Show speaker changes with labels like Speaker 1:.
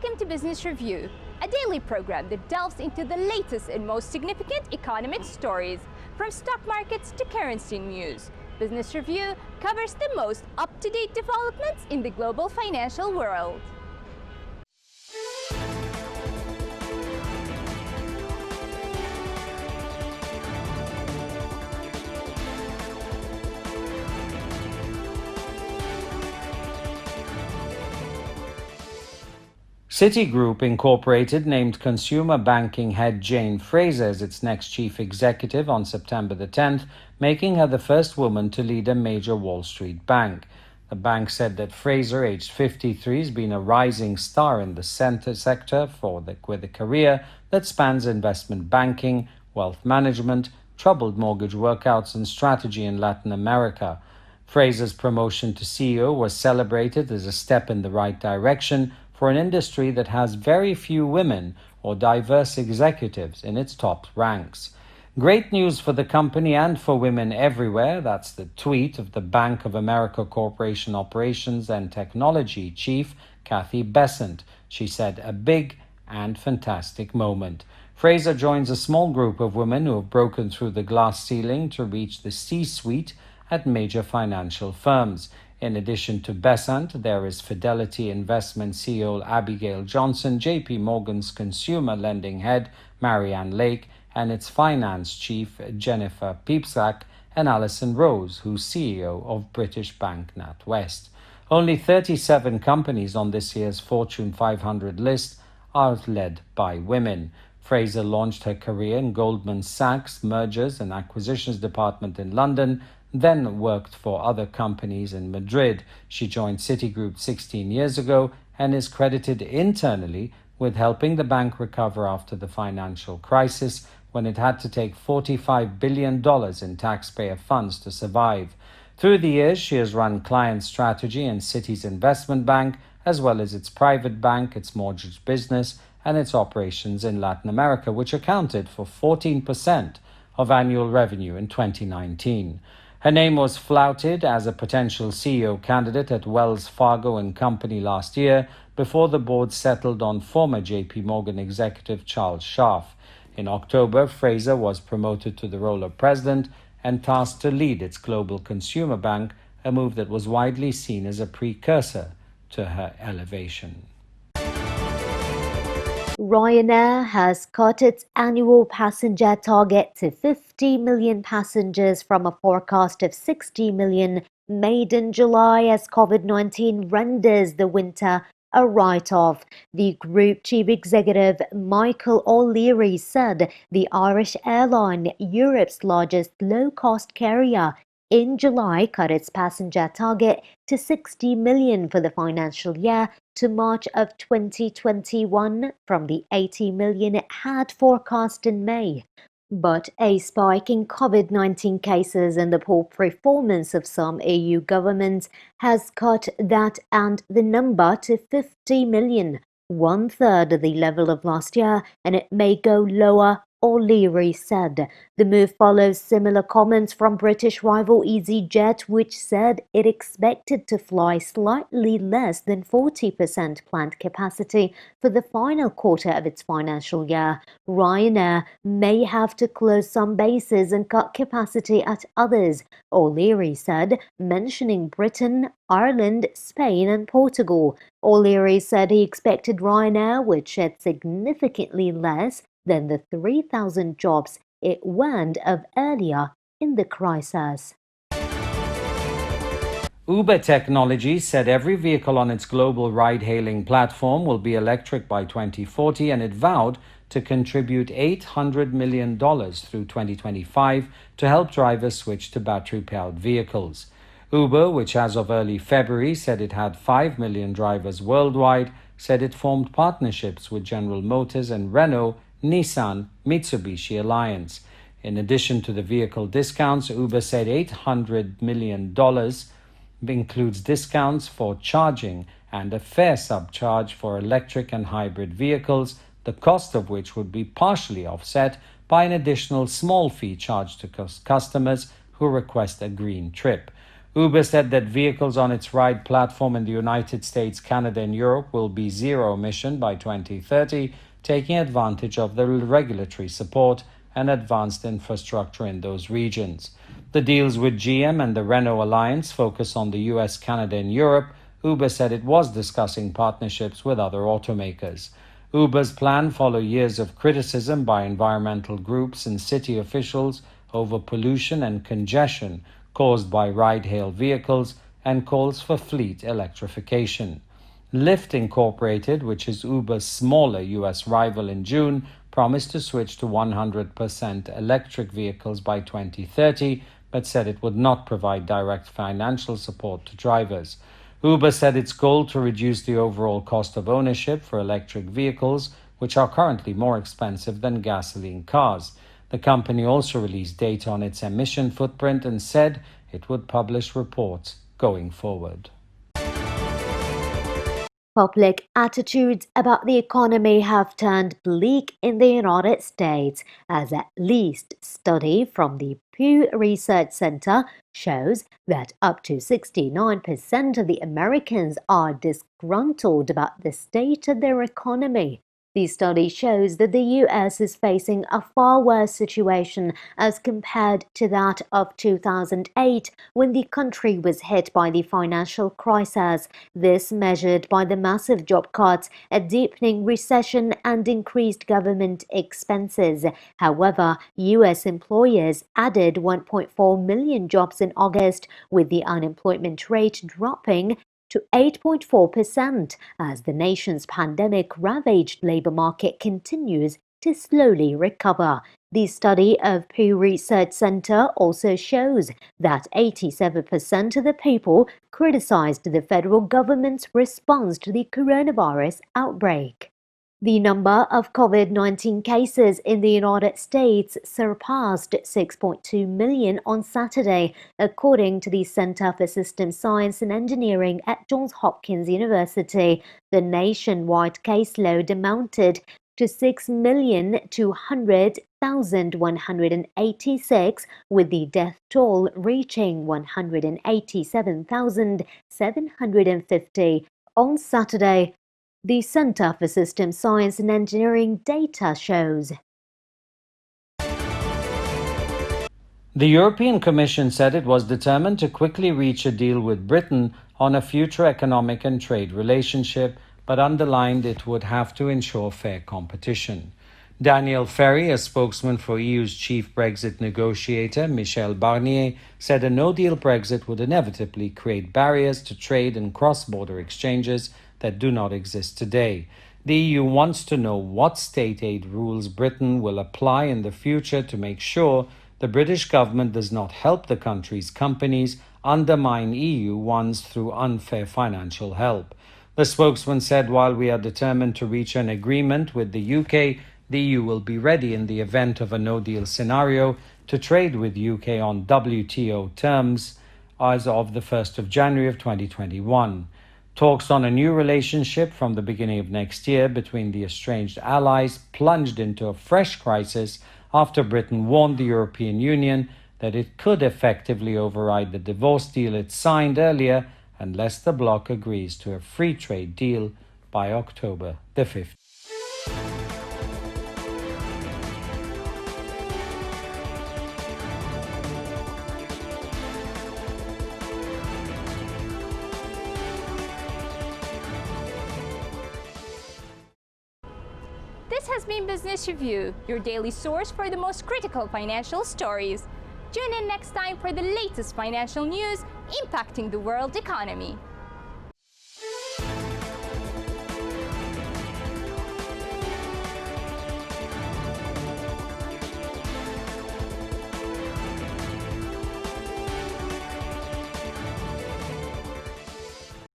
Speaker 1: Welcome to Business Review, a daily program that delves into the latest and most significant economic stories, from stock markets to currency news. Business Review covers the most up-to-date developments in the global financial world.
Speaker 2: Citigroup Incorporated named consumer banking head Jane Fraser as its next chief executive on September the 10th, making her the first woman to lead a major Wall Street bank. The bank said that Fraser, aged 53, has been a rising star in the sector with a career that spans investment banking, wealth management, troubled mortgage workouts, and strategy in Latin America. Fraser's promotion to CEO was celebrated as a step in the right direction for an industry that has very few women or diverse executives in its top ranks. Great news for the company and for women everywhere. That's the tweet of the Bank of America Corporation Operations and Technology Chief, Kathy Besant. She said, "A big and fantastic moment." Fraser joins a small group of women who have broken through the glass ceiling to reach the C-suite at major financial firms. In addition to Besant, there is Fidelity Investment CEO Abigail Johnson, JP Morgan's consumer lending head Marianne Lake, and its finance chief Jennifer Piepszak, and Alison Rose, who's CEO of British bank NatWest. Only 37 companies on this year's Fortune 500 list are led by women. Fraser launched her career in Goldman Sachs' Mergers and Acquisitions Department in London, then worked for other companies in Madrid. She joined Citigroup 16 years ago and is credited internally with helping the bank recover after the financial crisis, when it had to take $45 billion in taxpayer funds to survive. Through the years, she has run client strategy in Citi's investment bank, as well as its private bank, its mortgage business, and its operations in Latin America, which accounted for 14% of annual revenue in 2019. Her name was flouted as a potential CEO candidate at Wells Fargo and Company last year, before the board settled on former JP Morgan executive Charles Scharf. In October, Fraser was promoted to the role of president and tasked to lead its global consumer bank, a move that was widely seen as a precursor to her elevation.
Speaker 3: Ryanair has cut its annual passenger target to 50 million passengers from a forecast of 60 million made in July, as COVID-19 renders the winter a write-off. The group chief executive Michael O'Leary said the Irish airline, Europe's largest low-cost carrier, in July cut its passenger target to 60 million for the financial year to March of 2021 from the 80 million it had forecast in May. But a spike in COVID-19 cases and the poor performance of some EU governments has cut that and the number to 50 million, one-third of the level of last year, and it may go lower, O'Leary said. The move follows similar comments from British rival EasyJet, which said it expected to fly slightly less than 40% planned capacity for the final quarter of its financial year. Ryanair may have to close some bases and cut capacity at others, O'Leary said, mentioning Britain, Ireland, Spain and Portugal. O'Leary said he expected Ryanair would shed significantly less than the 3,000 jobs it warned of earlier in the crisis.
Speaker 2: Uber Technologies said every vehicle on its global ride-hailing platform will be electric by 2040, and it vowed to contribute $800 million through 2025 to help drivers switch to battery-powered vehicles. Uber, which as of early February said it had 5 million drivers worldwide, said it formed partnerships with General Motors and Renault, Nissan, Mitsubishi Alliance. In addition to the vehicle discounts, Uber said $800 million includes discounts for charging and a fare subcharge for electric and hybrid vehicles, the cost of which would be partially offset by an additional small fee charged to customers who request a green trip. Uber said that vehicles on its ride platform in the United States, Canada, and Europe will be zero emission by 2030, taking advantage of the regulatory support and advanced infrastructure in those regions. The deals with GM and the Renault Alliance focus on the US, Canada, and Europe. Uber said it was discussing partnerships with other automakers. Uber's plan follows years of criticism by environmental groups and city officials over pollution and congestion caused by ride-hail vehicles and calls for fleet electrification. Lyft Incorporated, which is Uber's smaller U.S. rival in June, promised to switch to 100% electric vehicles by 2030, but said it would not provide direct financial support to drivers. Uber said its goal to reduce the overall cost of ownership for electric vehicles, which are currently more expensive than gasoline cars. The company also released data on its emission footprint and said it would publish reports going forward.
Speaker 3: Public attitudes about the economy have turned bleak in the United States, as at least study from the Pew Research Center shows that up to 69% of the Americans are disgruntled about the state of their economy. The study shows that the U.S. is facing a far worse situation as compared to that of 2008, when the country was hit by the financial crisis. This measured by the massive job cuts, a deepening recession, and increased government expenses. However, U.S. employers added 1.4 million jobs in August, with the unemployment rate dropping to 8.4% as the nation's pandemic-ravaged labor market continues to slowly recover. The study of Pew Research Center also shows that 87% of the people criticized the federal government's response to the coronavirus outbreak. The number of COVID-19 cases in the United States surpassed 6.2 million on Saturday, according to the Center for Systems Science and Engineering at Johns Hopkins University. The nationwide caseload amounted to 6,200,186, with the death toll reaching 187,750 on Saturday. The Center for Systems Science and Engineering data shows.
Speaker 2: The European Commission said it was determined to quickly reach a deal with Britain on a future economic and trade relationship, but underlined it would have to ensure fair competition. Daniel Ferry, a spokesman for EU's chief Brexit negotiator, Michel Barnier, said a no-deal Brexit would inevitably create barriers to trade and cross-border exchanges that do not exist today. The EU wants to know what state aid rules Britain will apply in the future to make sure the British government does not help the country's companies undermine EU ones through unfair financial help. The spokesman said, while we are determined to reach an agreement with the UK, the EU will be ready in the event of a no-deal scenario to trade with UK on WTO terms as of the 1st of January of 2021. Talks on a new relationship from the beginning of next year between the estranged allies plunged into a fresh crisis after Britain warned the European Union that it could effectively override the divorce deal it signed earlier unless the bloc agrees to a free trade deal by October the 5th.
Speaker 1: This has been Business Review, your daily source for the most critical financial stories. Tune in next time for the latest financial news impacting the world economy.